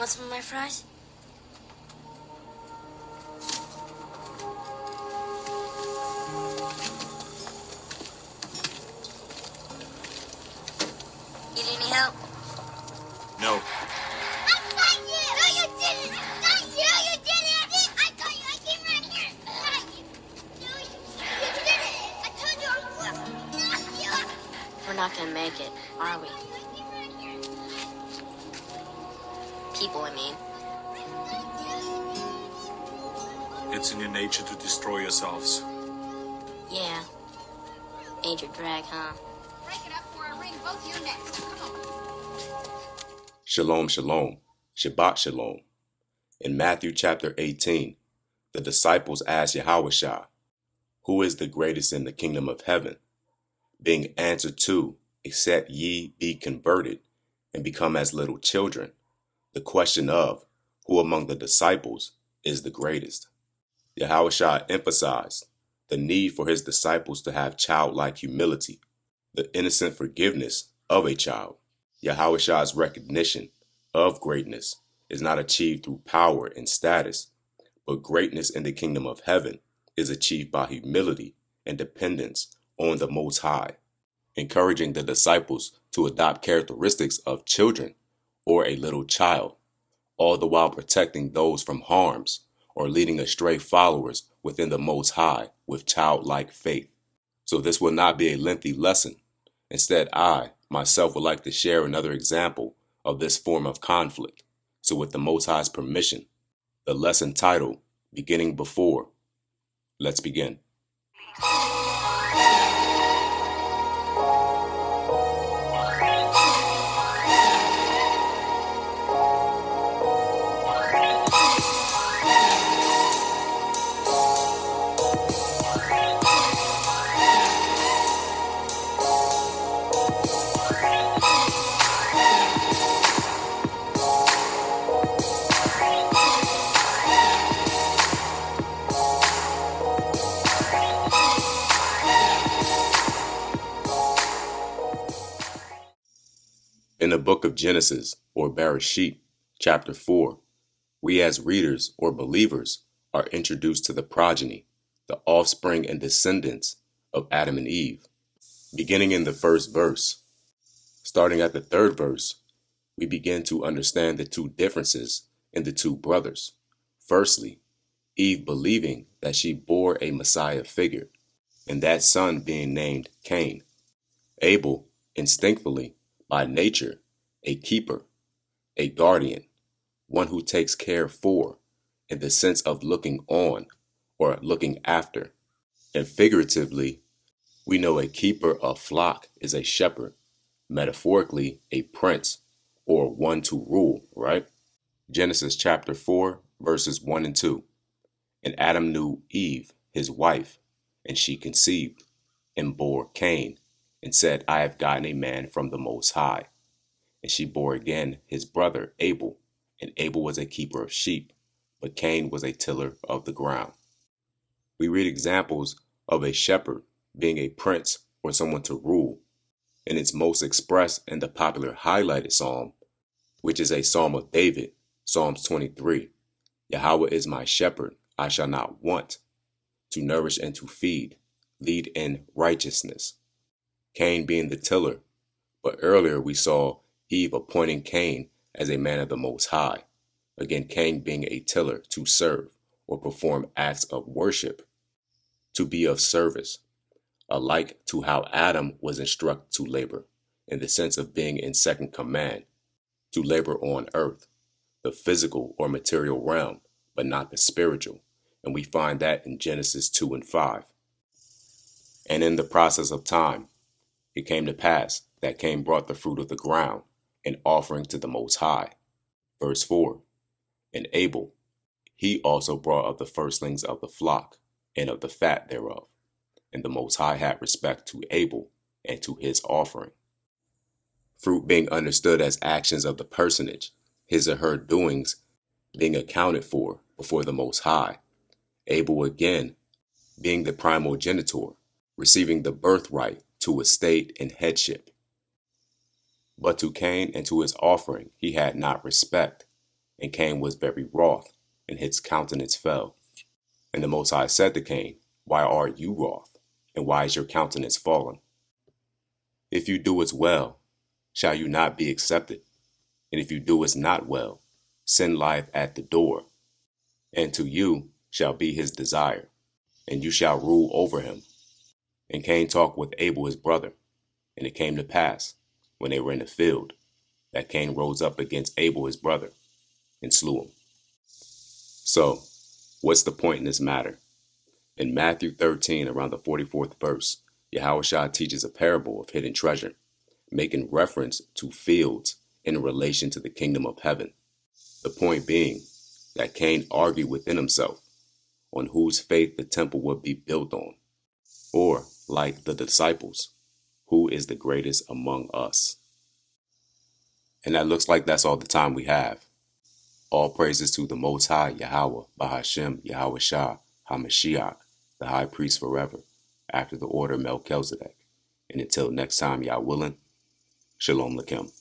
Want some of my fries? Need any help? No. I got you! No, you didn't! Not you! You didn't! I got you! I came right here! Got you! No, you didn't! I told you I would! Not you! We're not gonna make it, are we? I came right here! People, I mean. It's in your nature to destroy yourselves. Yeah. Major drag, huh? Break it up for a ring both your necks. Come on. Shalom, shalom, Shabbat shalom. In Matthew chapter 18, the disciples asked YHWH, who is the greatest in the kingdom of heaven? Being answered to, except ye be converted and become as little children. The question of who among the disciples is the greatest. YHWH emphasized the need for his disciples to have childlike humility, the innocent forgiveness of a child. YHWH's recognition of greatness is not achieved through power and status, but greatness in the kingdom of heaven is achieved by humility and dependence on the Most High, encouraging the disciples to adopt characteristics of children or a little child, all the while protecting those from harms or leading astray followers within the Most High with childlike faith. So this will not be a lengthy lesson. Instead, I, myself, would like to share another example of this form of conflict. So with the Most High's permission, the lesson titled, Beginning Before. Let's begin. In the book of Genesis, or Bereishit, chapter 4, we as readers or believers are introduced to the progeny, the offspring and descendants of Adam and Eve. Beginning in the first verse, starting at the third verse, we begin to understand the two differences in the two brothers. Firstly, Eve believing that she bore a Messiah figure, and that son being named Cain. Abel, instinctively, by nature, a keeper, a guardian, one who takes care for, in the sense of looking on or looking after. And figuratively, we know a keeper of flock is a shepherd, metaphorically a prince or one to rule, right? Genesis chapter 4, verses 1 and 2. And Adam knew Eve, his wife, and she conceived and bore Cain, and said, I have gotten a man from the Most High. And she bore again his brother Abel, and Abel was a keeper of sheep, but Cain was a tiller of the ground. We read examples of a shepherd being a prince or someone to rule, and it's most expressed in the popular highlighted psalm, which is a psalm of David, Psalms 23. Yahweh is my shepherd, I shall not want, to nourish and to feed, lead in righteousness. Cain being the tiller, but earlier we saw Eve appointing Cain as a man of the Most High. Again, Cain being a tiller to serve or perform acts of worship, to be of service, alike to how Adam was instructed to labor, in the sense of being in second command, to labor on earth, the physical or material realm, but not the spiritual. And we find that in Genesis 2 and 5. And in the process of time, it came to pass that Cain brought the fruit of the ground, an offering to the Most High. Verse 4. And Abel, he also brought of the firstlings of the flock, and of the fat thereof. And the Most High had respect to Abel, and to his offering. Fruit being understood as actions of the personage, his or her doings being accounted for before the Most High. Abel again being the primogenitor, receiving the birthright to estate and headship. But to Cain and to his offering he had not respect, And Cain was very wroth, and his countenance fell. And the Most High said to Cain, Why are you wroth, and why is your countenance fallen? If you do as well, shall you not be accepted? And if you do as not well, sin lieth at the door, and to you shall be his desire, and you shall rule over him. And Cain talked with Abel his brother, and it came to pass, when they were in the field, that Cain rose up against Abel his brother, and slew him. So, what's the point in this matter? In Matthew 13, around the 44th verse, YHWH teaches a parable of hidden treasure, making reference to fields in relation to the kingdom of heaven. The point being that Cain argued within himself on whose faith the temple would be built on, or, like the disciples, who is the greatest among us. And that looks like that's all the time we have. All praises to the Most High Yahweh, Bahashem, Yahweh HaMashiach, the High Priest forever, after the order of Melchizedek. And until next time, Yah willing, Shalom Lakem.